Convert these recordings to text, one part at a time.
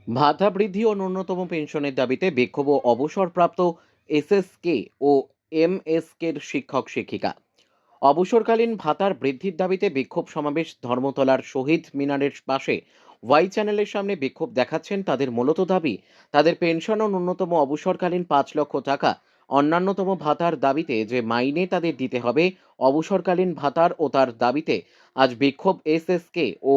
ভাতা বৃদ্ধি ও ন্যূনতম পেনশনের দাবিতে বিক্ষোভ ও অবসরপ্রাপ্ত এসএসকে ও এমএসকের শিক্ষক শিক্ষিকা। অবসরকালীন ভাতার বৃদ্ধির দাবিতে বিক্ষোভ সমাবেশ ধর্মতলার শহীদ মিনারের পাশে ওয়াই চ্যানেলের সামনে বিক্ষোভ দেখাচ্ছেন। তাদের মূলত দাবি, তাদের পেনশন ও ন্যূনতম অবসরকালীন 5 লক্ষ টাকা অন্যান্যতম ভাতার দাবিতে যে মাইনে তাদের দিতে হবে অবসরকালীন ভাতার ও তার দাবিতে আজ বিক্ষোভ এসএসকে ও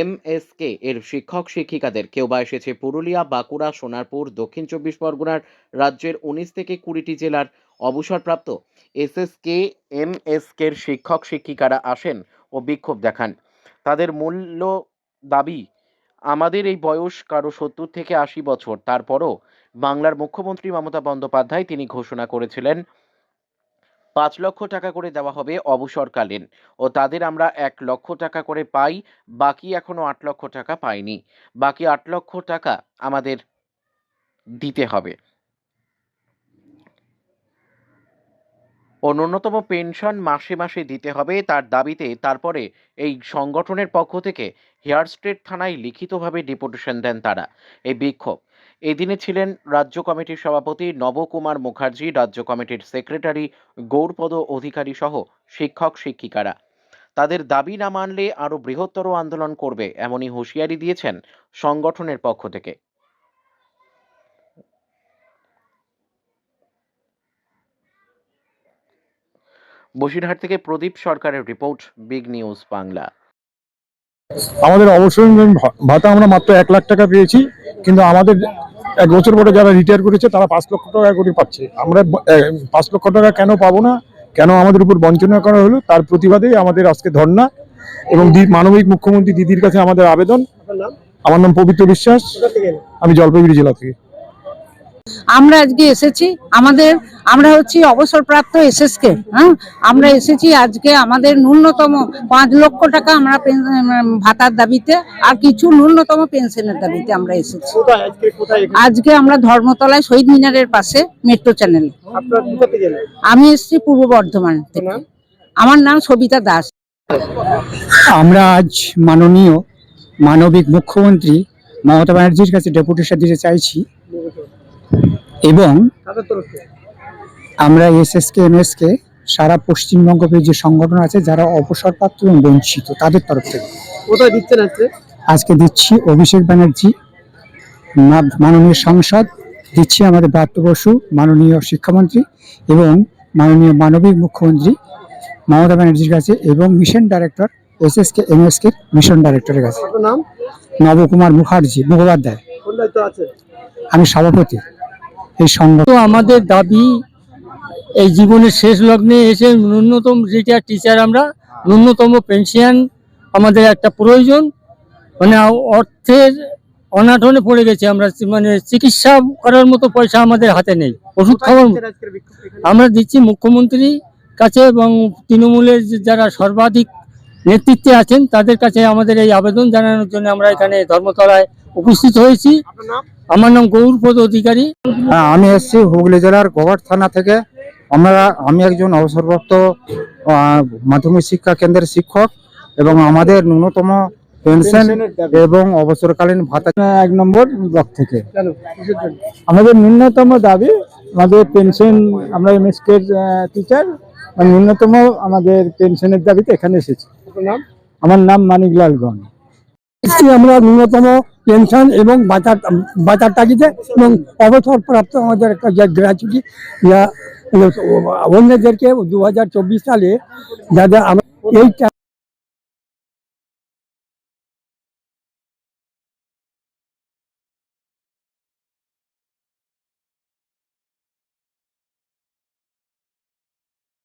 এমএসকে এর শিক্ষক শিক্ষিকাদের। কেউ বা এসেছে পুরুলিয়া, বাঁকুড়া, সোনারপুর, দক্ষিণ 24 পরগনার। রাজ্যের 19 থেকে 20টি জেলার অবসরপ্রাপ্ত এসএসকে এমএসকের শিক্ষক শিক্ষিকারা আসেন ও বিক্ষোভ দেখান। তাদের মূল্য দাবি, আমাদের এই বয়স কারো 70 থেকে 80 বছর, তারপরও বাংলার মুখ্যমন্ত্রী মমতা বন্দ্যোপাধ্যায় তিনি ঘোষণা করেছিলেন 5 লক্ষ টাকা করে দেওয়া হবে অবসরকালীন, ও তাদের আমরা 1 লক্ষ টাকা করে পাই। বাকি এখনো 8 লক্ষ টাকা পাইনি। বাকি 8 লক্ষ টাকা আমাদের দিতে হবে ও ন্যূনতম পেনশন মাসে মাসে দিতে হবে তার দাবিতে তারপরে এই সংগঠনের পক্ষ থেকে হেয়ার স্ট্রিট থানায় লিখিতভাবে ডেপুটেশন দেন তারা। এই বিক্ষোভ এদিনে ছিলেন রাজ্য কমিটির সভাপতি নবকুমার মুখার্জি, রাজ্য কমিটির সেক্রেটারি গৌরপদ অধিকারী সহ শিক্ষক শিক্ষিকারা। তাদের দাবি না মানলে আরো বৃহত্তর আন্দোলন করবে এমনই হুঁশিয়ারি দিয়েছেন সংগঠনের পক্ষ থেকে। বসিরহাট থেকে প্রদীপ সরকারের রিপোর্ট, বিগ নিউজ বাংলা। আমাদের অবসরকালীন ভাতা আমরা মাত্র 1 লাখ টাকা পেয়েছি, কিন্তু আমাদের 1 বছর পরে যারা রিটায়ার করেছে তারা 5 লক্ষ টাকা করে পাচ্ছে। আমরা 5 লক্ষ টাকা কেন পাবো না, কেন আমাদের উপর বঞ্চনা করা হলো, তার প্রতিবাদেই আমাদের আজকে ধর্ণা এবং মানবিক মুখ্যমন্ত্রী দিদির কাছে আমাদের আবেদন। আমার নাম পবিত্র বিশ্বাস, আমি জলপাইগুড়ি জেলা থেকে। আমরা আজকে এসেছি, আমরা হচ্ছি অবসরপ্রাপ্ত এসএসকে। আমরা এসেছি আজকে আমাদের ন্যূনতম 5 লক্ষ টাকা আমরা ভাতার দাবিতে আর কিছু ন্যূনতম পেনশনের দাবিতে আমরা এসেছি। আজকে আমরা ধর্মতলায় শহীদ মিনারের পাশে মেট্রো চ্যানেল। আমি এসেছি পূর্ব বর্ধমান থেকে। আমার নাম সবিতা দাস। আমরা আজ মাননীয় মানবিক মুখ্যমন্ত্রী মমতা ব্যানার্জির কাছে ডেপুটেশন দিতে চাইছি এবং আমরা এসএসকে এমএসকে সারা পশ্চিমবঙ্গে যে সংগঠন আছে যারা অবসরপ্রাপ্ত এবং বঞ্চিত তাদের তরফ থেকে আজকে দিচ্ছি অভিষেক ব্যানার্জি মাননীয় সাংসদ, দিচ্ছি আমাদের ব্রাত্য বসু মাননীয় শিক্ষামন্ত্রী এবং মাননীয় মানবিক মুখ্যমন্ত্রী মমতা ব্যানার্জির কাছে এবং mission director SSK MSK mission ডাইরেক্টরের কাছে। নবকুমার মুখোপাধ্যায়, আমি সভাপতি এই সংগঠন। আমাদের দাবি এই জীবনের শেষ লগ্নে এসে ন্যূনতম রিটায়ার টিচার, আমরা ন্যূনতম পেনশন আমাদের একটা প্রয়োজন। মানে অর্থের অনাটনে পড়ে গেছে, আমরা মানে চিকিৎসা করার মতো পয়সা আমাদের হাতে নেই, ওষুধ খাওয়ার। আমরা দিচ্ছি মুখ্যমন্ত্রীর কাছে এবং তৃণমূলের যারা সর্বাধিক নেতৃত্বে আছেন তাদের কাছে আমাদের এই আবেদন জানানোর জন্য আমরা এখানে ধর্মতলায় উপস্থিত হয়েছি। আমার নাম গৌরপদ অধিকারী। হ্যাঁ, আমি এসেছি হুগলি জেলার গোঘাট থানা থেকে। আমি একজন অবসরপ্রাপ্ত মাধ্যমিক শিক্ষা কেন্দ্রের শিক্ষক এবং আমাদের ন্যূনতম পেনশন এবং অবসরকালীন ভাতা 1 নম্বর ব্লক থেকে। আমাদের ন্যূনতম দাবি আমাদের পেনশন, আমরা এমএসকে টিচার, ন্যূনতম আমাদের পেনশনের দাবিতে এখানে এসেছি। আমার নাম মানিকলাল গণ। আমরা ন্যূনতম পেনশন এবং বাঁচার তাগিদে এবং অবসরপ্রাপ্ত আমাদের একটা যে গ্র্যাচুইটি অন্যদেরকে 2024 সালে যাদের আমরা এই